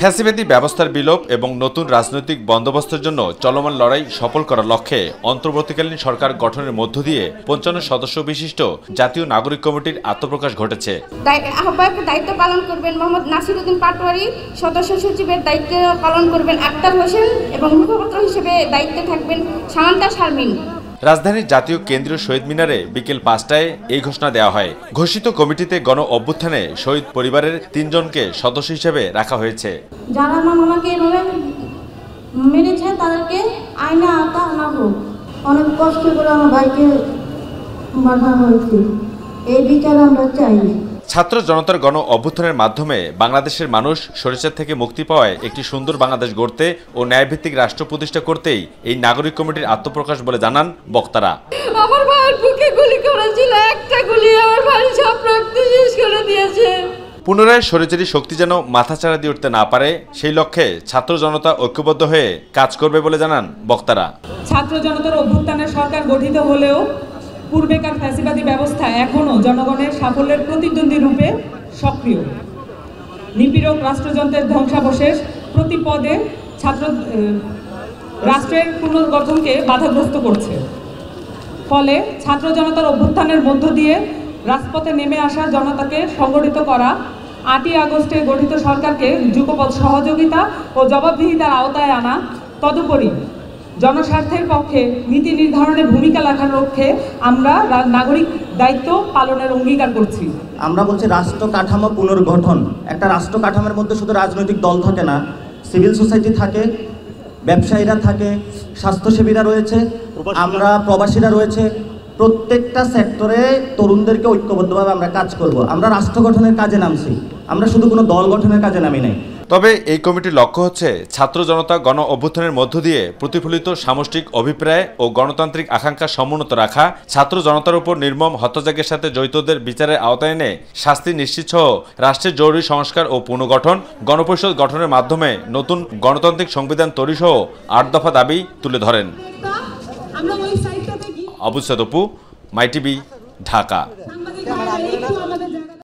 ফ্যাসিবাদী ব্যবস্থার বিলোপ এবং নতুন রাজনৈতিক বন্দোবস্তের জন্য চলমান লড়াই সফল করার লক্ষ্যে অন্তর্বর্তীকালীন সরকার গঠনের মধ্য দিয়ে ৫৫ সদস্য বিশিষ্ট জাতীয় নাগরিক কমিটির আত্মপ্রকাশ ঘটেছে। আহ্বায়কের দায়িত্ব পালন করবেন মোহাম্মদ নাসিরউদ্দিন পাটোয়ারি, সদস্য সচিবের দায়িত্ব পালন করবেন আক্তার হোসেন এবং মুখপাত্র হিসেবে দায়িত্বে থাকবেন সামান্তা শারমিন। রাজধানীর জাতীয় কেন্দ্রীয় শহীদ মিনারে বিকেল ৫টায় এই ঘোষণা দেওয়া হয়। ঘোষিত কমিটিতে গণ অভ্যুত্থানে শহীদ পরিবারের ৩ জনকে সদস্য হিসেবে রাখা হয়েছে। যারা আমাকে এভাবে মেরেছে তাদেরকে আইনে আওতা আনা হোক। অনেক কষ্ট করে আমার ভাইকে মারা হয়েছে, এই বিচার আমরা চাই। ছাত্র জনতার গণ অভ্যুত্থানের মাধ্যমে বাংলাদেশের মানুষ স্বৈরাচার থেকে মুক্তি পাওয়ায় একটি সুন্দর বাংলাদেশ গড়তে ও ন্যায়ভিত্তিক রাষ্ট্র প্রতিষ্ঠা করতেই এই নাগরিক কমিটির আত্মপ্রকাশ বলে জানান বক্তারা। আমার ভাইয়ের বুকে গুলি করেছিল, একটা গুলি আমার ভাই সব রক্ত শেষ করে দিয়েছে। পুনরায় স্বৈরাচারী শক্তি যেন মাথাচাড়া দিয়ে উঠতে না পারে সেই লক্ষ্যে ছাত্র জনতা ঐক্যবদ্ধ হয়ে কাজ করবে বলে জানান বক্তারা। ছাত্র জনতার অভ্যুত্থানের সরকার গঠিত হলেও পূর্বেকার ফ্যাসিবাদী ব্যবস্থা এখনও জনগণের সাফল্যের প্রতিদ্বন্দ্বী রূপে সক্রিয়। নিপীড়ক রাষ্ট্রযন্ত্রের ধ্বংসাবশেষ প্রতি পদে রাষ্ট্রের পুনর্গঠনকে বাধাগ্রস্ত করছে। ফলে ছাত্র জনতার অভ্যুত্থানের মধ্য দিয়ে রাজপথে নেমে আসা জনতাকে সংগঠিত করা, ৮ই আগস্টে গঠিত সরকারকে যুগপৎ সহযোগিতা ও জবাবদিহিতার আওতায় আনা, তদুপরি জনস্বার্থের পক্ষে নীতি নির্ধারণে ভূমিকা রাখার লক্ষ্যে আমরা নাগরিক দায়িত্ব পালনের অঙ্গীকার করছি। আমরা বলছি রাষ্ট্র কাঠামো পুনর্গঠন। একটা রাষ্ট্র কাঠামোর মধ্যে শুধু রাজনৈতিক দল থাকে না, সিভিল সোসাইটি থাকে, ব্যবসায়ীরা থাকে, স্বাস্থ্যসেবীরা রয়েছে, আমরা প্রবাসীরা রয়েছে। প্রত্যেকটা সেক্টরে তরুণদেরকে ঐক্যবদ্ধভাবে আমরা কাজ করব। আমরা রাষ্ট্র গঠনের কাজে নামছি, আমরা শুধু কোনো দল গঠনের কাজে নামি নাই। তবে এই কমিটির লক্ষ্য হচ্ছে ছাত্র জনতা গণ অভ্যুত্থানের মধ্য দিয়ে প্রতিফলিত সামষ্টিক অভিপ্রায় ও গণতান্ত্রিক আকাঙ্ক্ষা সমুন্নত রাখা, ছাত্র জনতার উপর নির্মম হত্যাযজ্ঞের সাথে জড়িতদের বিচারের আওতায় এনে শাস্তি নিশ্চিত সহ রাষ্ট্রের জরুরি সংস্কার ও পুনর্গঠন, গণপরিষদ গঠনের মাধ্যমে নতুন গণতান্ত্রিক সংবিধান তৈরি সহ ৮ দফা দাবি তুলে ধরেন। আবু সাদ অপু, মাই টিভি, ঢাকা।